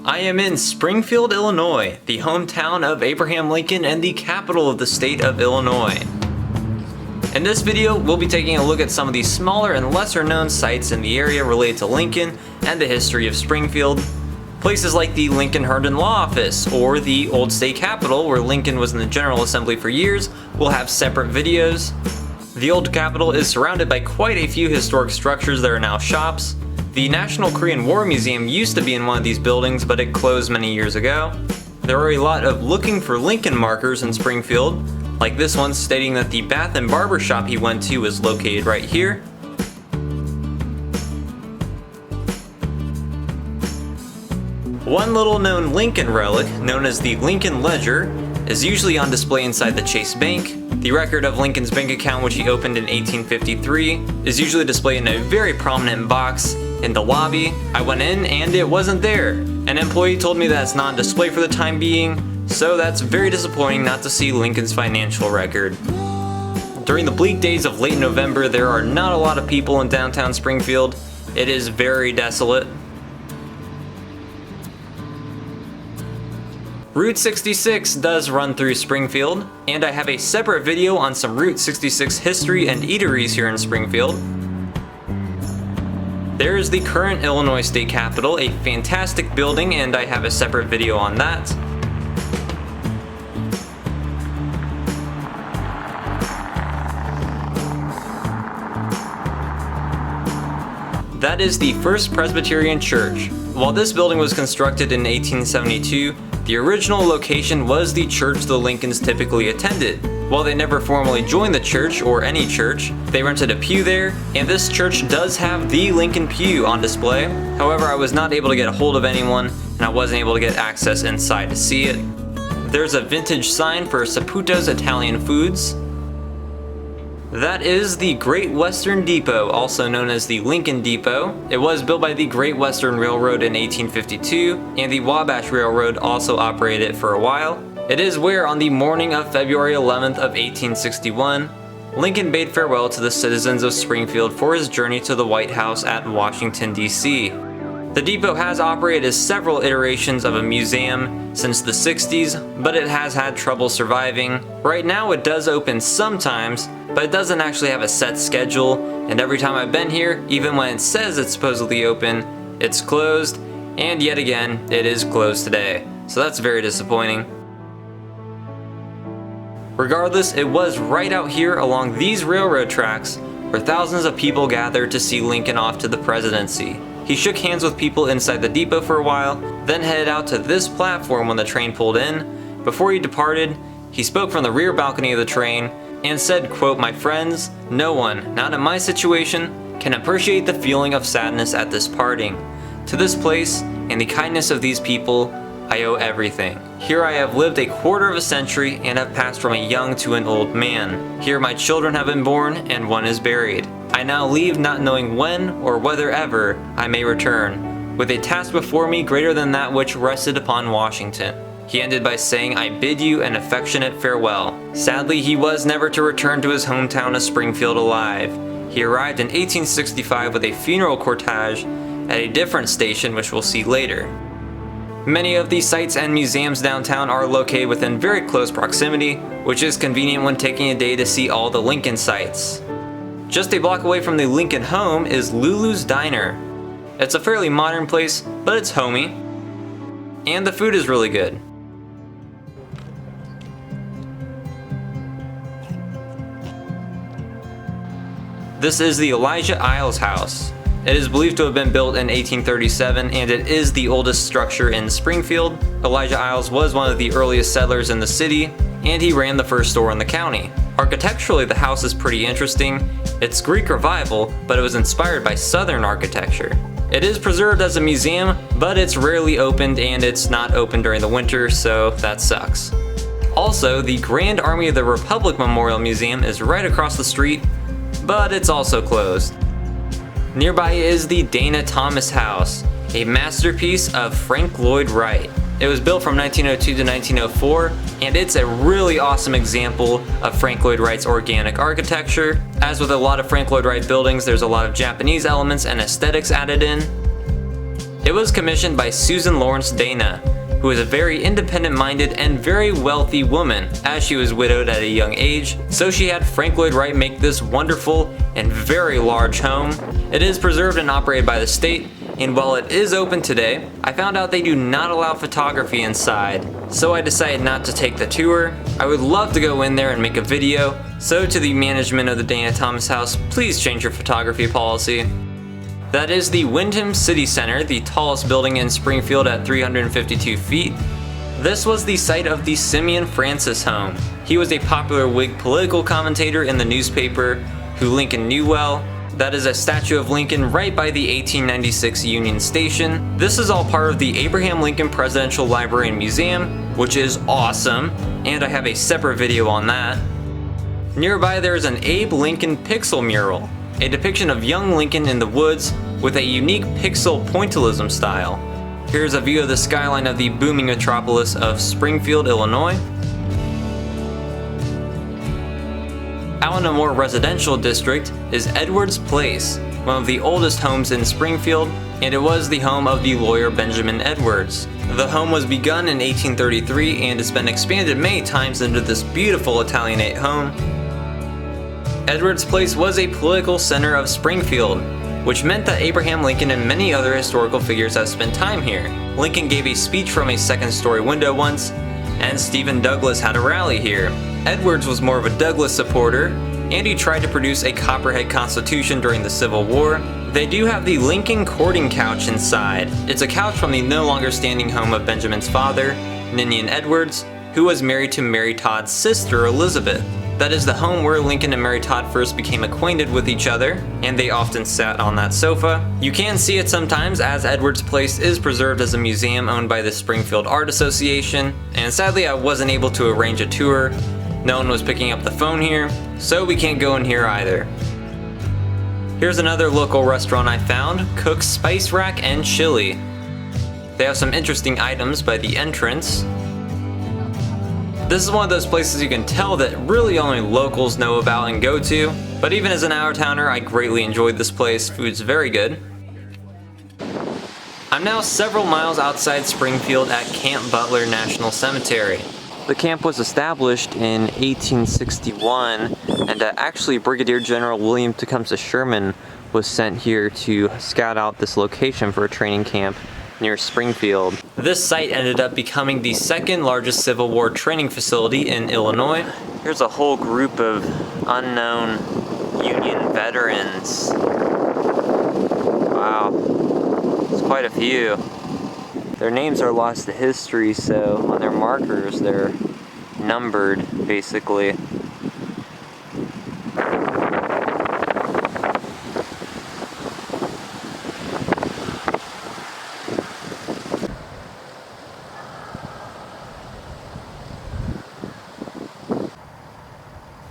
I am in Springfield, Illinois, the hometown of Abraham Lincoln and the capital of the state of Illinois. In this video, we'll be taking a look at some of the smaller and lesser known sites in the area related to Lincoln and the history of Springfield. Places like the Lincoln Herndon Law Office or the old state capitol where Lincoln was in the General Assembly for years will have separate videos. The old capitol is surrounded by quite a few historic structures that are now shops. The National Korean War Museum used to be in one of these buildings, but it closed many years ago. There are a lot of looking for Lincoln markers in Springfield, like this one stating that the bath and barber shop he went to is located right here. One little known Lincoln relic, known as the Lincoln Ledger, is usually on display inside the Chase Bank. The record of Lincoln's bank account, which he opened in 1853, is usually displayed in a very prominent box in the lobby. I went in and it wasn't there. An employee told me that it's not on display for the time being, so that's very disappointing not to see Lincoln's financial record. During the bleak days of late November, there are not a lot of people in downtown Springfield. It is very desolate. Route 66 does run through Springfield, and I have a separate video on some Route 66 history and eateries here in Springfield. There is the current Illinois State Capitol, a fantastic building, and I have a separate video on that. That is the First Presbyterian Church. While this building was constructed in 1872, the original location was the church the Lincolns typically attended. While they never formally joined the church or any church, they rented a pew there, and this church does have the Lincoln pew on display. However, I was not able to get a hold of anyone, and I wasn't able to get access inside to see it. There's a vintage sign for Saputo's Italian Foods. That is the Great Western Depot, also known as the Lincoln Depot. It was built by the Great Western Railroad in 1852, and the Wabash Railroad also operated it for a while. It is where, on the morning of February 11th of 1861, Lincoln bade farewell to the citizens of Springfield for his journey to the White House at Washington, D.C. The depot has operated as several iterations of a museum since the 60s, but it has had trouble surviving. Right now it does open sometimes, but it doesn't actually have a set schedule, and every time I've been here, even when it says it's supposedly open, it's closed, and yet again, it is closed today. So that's very disappointing. Regardless, it was right out here along these railroad tracks where thousands of people gathered to see Lincoln off to the presidency. He shook hands with people inside the depot for a while, then headed out to this platform when the train pulled in. Before he departed, he spoke from the rear balcony of the train and said, quote, "My friends, no one, not in my situation, can appreciate the feeling of sadness at this parting. To this place and the kindness of these people, I owe everything. Here I have lived a quarter of a century and have passed from a young to an old man. Here my children have been born and one is buried. I now leave not knowing when or whether ever I may return, with a task before me greater than that which rested upon Washington." He ended by saying, "I bid you an affectionate farewell." Sadly, he was never to return to his hometown of Springfield alive. He arrived in 1865 with a funeral cortege at a different station, which we'll see later. Many of these sites and museums downtown are located within very close proximity, which is convenient when taking a day to see all the Lincoln sites. Just a block away from the Lincoln home is Lulu's Diner. It's a fairly modern place, but it's homey, and the food is really good. This is the Elijah Iles House. It is believed to have been built in 1837, and it is the oldest structure in Springfield. Elijah Iles was one of the earliest settlers in the city, and he ran the first store in the county. Architecturally, the house is pretty interesting. It's Greek Revival, but it was inspired by Southern architecture. It is preserved as a museum, but it's rarely opened, and it's not open during the winter, so that sucks. Also, the Grand Army of the Republic Memorial Museum is right across the street, but it's also closed. Nearby is the Dana Thomas House, a masterpiece of Frank Lloyd Wright. It was built from 1902 to 1904, and it's a really awesome example of Frank Lloyd Wright's organic architecture. As with a lot of Frank Lloyd Wright buildings, there's a lot of Japanese elements and aesthetics added in. It was commissioned by Susan Lawrence Dana, who is a very independent-minded and very wealthy woman, as she was widowed at a young age, so she had Frank Lloyd Wright make this wonderful and very large home. It is preserved and operated by the state, and while it is open today, I found out they do not allow photography inside, so I decided not to take the tour. I would love to go in there and make a video, so to the management of the Dana Thomas House, please change your photography policy. That is the Wyndham City Center, the tallest building in Springfield at 352 feet. This was the site of the Simeon Francis home. He was a popular Whig political commentator in the newspaper who Lincoln knew well. That is a statue of Lincoln right by the 1896 Union Station. This is all part of the Abraham Lincoln Presidential Library and Museum, which is awesome, and I have a separate video on that. Nearby there is an Abe Lincoln pixel mural, a depiction of young Lincoln in the woods with a unique pixel pointillism style. Here's a view of the skyline of the booming metropolis of Springfield, Illinois. Out in a more residential district is Edwards Place, one of the oldest homes in Springfield, and it was the home of the lawyer Benjamin Edwards. The home was begun in 1833 and has been expanded many times into this beautiful Italianate home. Edwards Place was a political center of Springfield, which meant that Abraham Lincoln and many other historical figures have spent time here. Lincoln gave a speech from a second-story window once, and Stephen Douglas had a rally here. Edwards was more of a Douglas supporter, and he tried to produce a Copperhead Constitution during the Civil War. They do have the Lincoln courting couch inside. It's a couch from the no longer standing home of Benjamin's father, Ninian Edwards, who was married to Mary Todd's sister, Elizabeth. That is the home where Lincoln and Mary Todd first became acquainted with each other, and they often sat on that sofa. You can see it sometimes, as Edwards Place is preserved as a museum owned by the Springfield Art Association, and sadly I wasn't able to arrange a tour. No one was picking up the phone here, so we can't go in here either. Here's another local restaurant I found, Cook's Spice Rack and Chili. They have some interesting items by the entrance. This is one of those places you can tell that really only locals know about and go to, but even as an out-of-towner, I greatly enjoyed this place. Food's very good. I'm now several miles outside Springfield at Camp Butler National Cemetery. The camp was established in 1861, and actually Brigadier General William Tecumseh Sherman was sent here to scout out this location for a training camp near Springfield. This site ended up becoming the second largest Civil War training facility in Illinois. Here's a whole group of unknown Union veterans. Wow, it's quite a few. Their names are lost to history, so on their markers they're numbered, basically.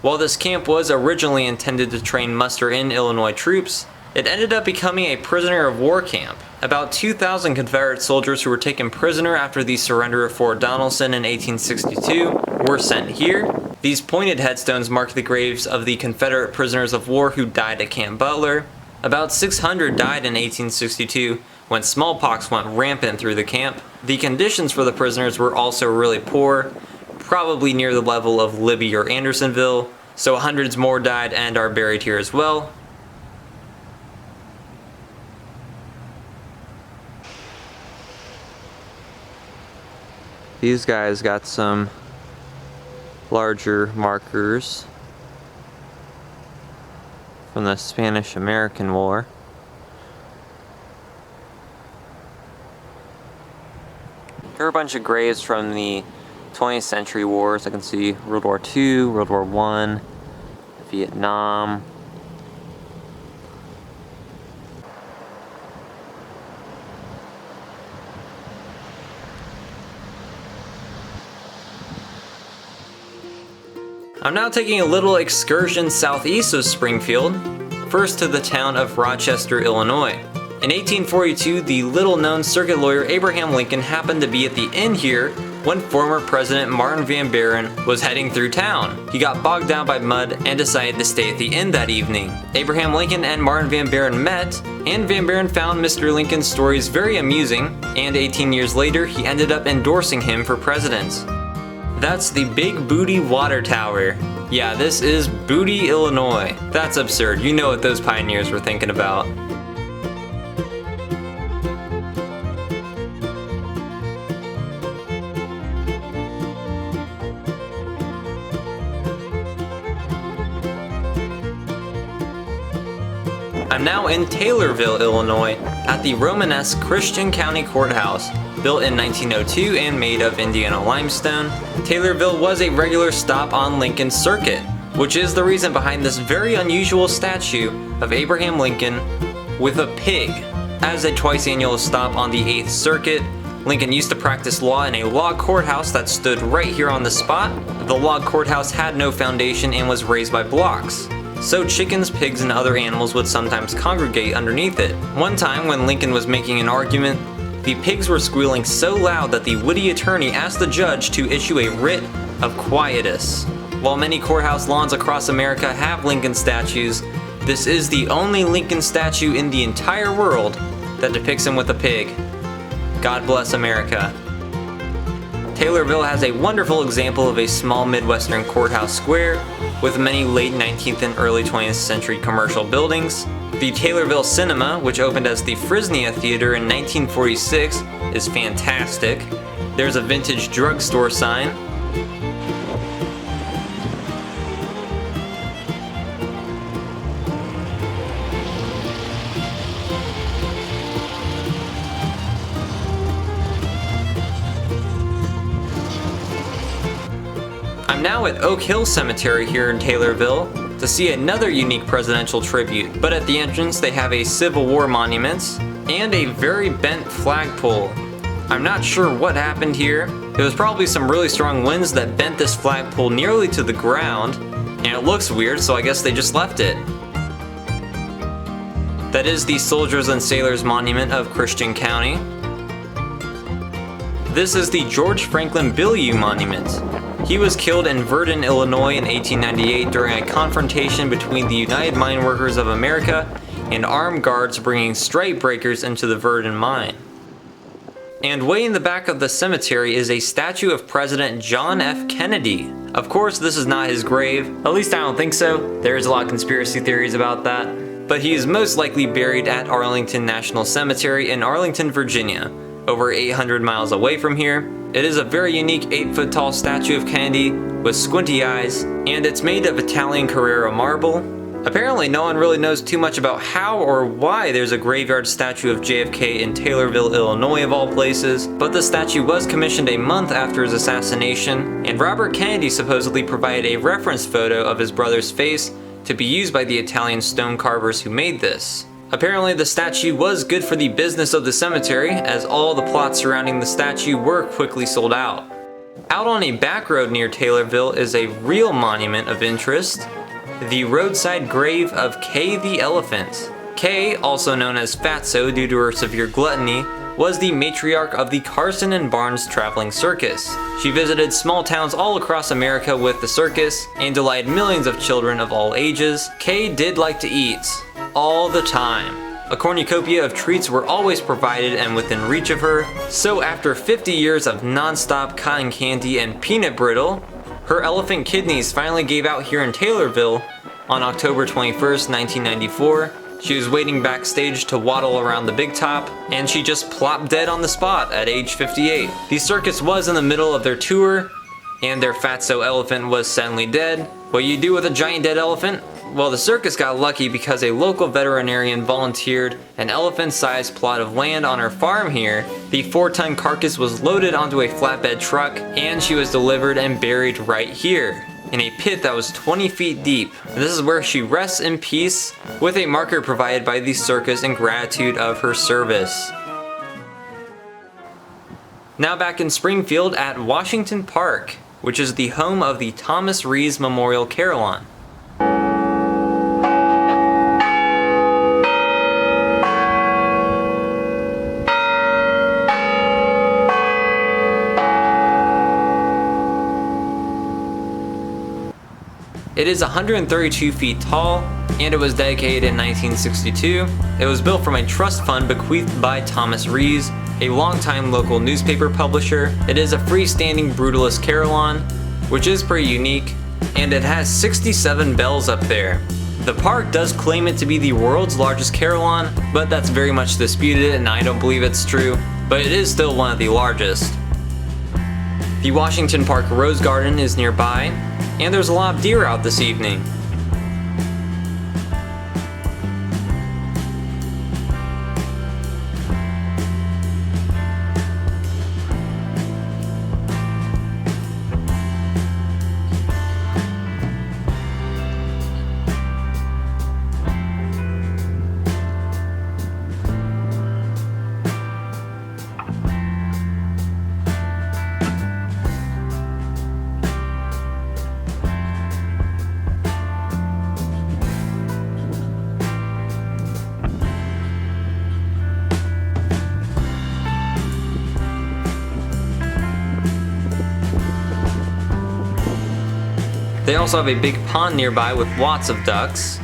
While this camp was originally intended to train muster-in Illinois troops, it ended up becoming a prisoner of war camp. About 2,000 Confederate soldiers who were taken prisoner after the surrender of Fort Donelson in 1862 were sent here. These pointed headstones mark the graves of the Confederate prisoners of war who died at Camp Butler. About 600 died in 1862 when smallpox went rampant through the camp. The conditions for the prisoners were also really poor, probably near the level of Libby or Andersonville, so hundreds more died and are buried here as well. These guys got some larger markers from the Spanish-American War. Here are a bunch of graves from the 20th century wars. I can see World War II, World War I, Vietnam. I'm now taking a little excursion southeast of Springfield, first to the town of Rochester, Illinois. In 1842, the little-known circuit lawyer Abraham Lincoln happened to be at the inn here when former President Martin Van Buren was heading through town. He got bogged down by mud and decided to stay at the inn that evening. Abraham Lincoln and Martin Van Buren met, and Van Buren found Mr. Lincoln's stories very amusing, and 18 years later he ended up endorsing him for president. That's the Big Booty Water Tower. Yeah, this is Booty, Illinois. That's absurd. You know what those pioneers were thinking about. I'm now in Taylorville, Illinois, at the Romanesque Christian County Courthouse. Built in 1902 and made of Indiana limestone, Taylorville was a regular stop on Lincoln's Circuit, which is the reason behind this very unusual statue of Abraham Lincoln with a pig. As a twice-annual stop on the 8th Circuit, Lincoln used to practice law in a log courthouse that stood right here on the spot. The log courthouse had no foundation and was raised by blocks, so chickens, pigs, and other animals would sometimes congregate underneath it. One time when Lincoln was making an argument, the pigs were squealing so loud that the witty attorney asked the judge to issue a writ of quietus. While many courthouse lawns across America have Lincoln statues, this is the only Lincoln statue in the entire world that depicts him with a pig. God bless America. Taylorville has a wonderful example of a small Midwestern courthouse square with many late 19th and early 20th century commercial buildings. The Taylorville Cinema, which opened as the Frisnia Theater in 1946, is fantastic. There's a vintage drugstore sign. I'm now at Oak Hill Cemetery here in Taylorville to see another unique presidential tribute, but at the entrance they have a Civil War monument and a very bent flagpole. I'm not sure what happened here. There was probably some really strong winds that bent this flagpole nearly to the ground, and it looks weird, so I guess they just left it. That is the Soldiers and Sailors Monument of Christian County. This is the George Franklin Bilyeu Monument. He was killed in Virden, Illinois in 1898 during a confrontation between the United Mine Workers of America and armed guards bringing strike breakers into the Virden mine. And way in the back of the cemetery is a statue of President John F. Kennedy. Of course, this is not his grave. At least I don't think so. There's a lot of conspiracy theories about that. But he is most likely buried at Arlington National Cemetery in Arlington, Virginia, over 800 miles away from here. It is a very unique 8-foot tall statue of Kennedy with squinty eyes, and it's made of Italian Carrara marble. Apparently no one really knows too much about how or why there's a graveyard statue of JFK in Taylorville, Illinois of all places, but the statue was commissioned a month after his assassination, and Robert Kennedy supposedly provided a reference photo of his brother's face to be used by the Italian stone carvers who made this. Apparently the statue was good for the business of the cemetery, as all the plots surrounding the statue were quickly sold out. Out on a back road near Taylorville is a real monument of interest, the roadside grave of Kay the Elephant. Kay, also known as Fatso due to her severe gluttony, was the matriarch of the Carson and Barnes traveling circus. She visited small towns all across America with the circus and delighted millions of children of all ages. Kay did like to eat, all the time. A cornucopia of treats were always provided and within reach of her, so after 50 years of non-stop cotton candy and peanut brittle, her elephant kidneys finally gave out here in Taylorville on October 21st, 1994. She was waiting backstage to waddle around the big top, and she just plopped dead on the spot at age 58. The circus was in the middle of their tour, and their fatso elephant was suddenly dead. What you do with a giant dead elephant? Well, the circus got lucky because a local veterinarian volunteered an elephant-sized plot of land on her farm here. The 4-ton carcass was loaded onto a flatbed truck, and she was delivered and buried right here, in a pit that was 20 feet deep. And this is where she rests in peace, with a marker provided by the circus in gratitude of her service. Now back in Springfield at Washington Park, which is the home of the Thomas Rees Memorial Carillon. It is 132 feet tall, and it was dedicated in 1962. It was built from a trust fund bequeathed by Thomas Rees, a longtime local newspaper publisher. It is a freestanding brutalist carillon, which is pretty unique, and it has 67 bells up there. The park does claim it to be the world's largest carillon, but that's very much disputed and I don't believe it's true, but it is still one of the largest. The Washington Park Rose Garden is nearby, and there's a lot of deer out this evening. They also have a big pond nearby with lots of ducks.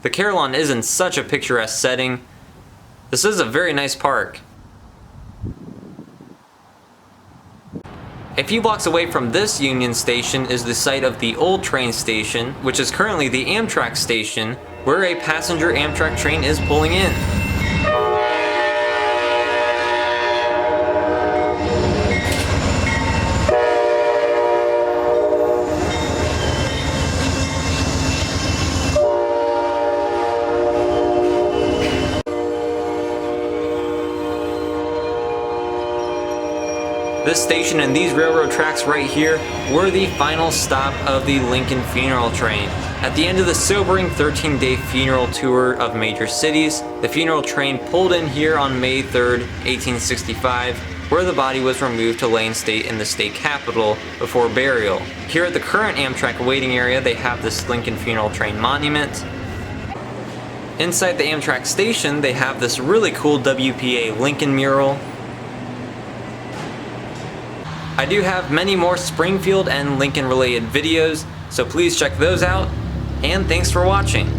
The Carillon is in such a picturesque setting. This is a very nice park. A few blocks away from this Union Station is the site of the old train station, which is currently the Amtrak Station, where a passenger Amtrak train is pulling in. This station and these railroad tracks right here were the final stop of the Lincoln funeral train. At the end of the sobering 13-day funeral tour of major cities, the funeral train pulled in here on May 3rd, 1865, where the body was removed to lay in state in the state capitol before burial. Here at the current Amtrak waiting area, they have this Lincoln funeral train monument. Inside the Amtrak station, they have this really cool WPA Lincoln mural. I do have many more Springfield and Lincoln related videos, so please check those out, and thanks for watching.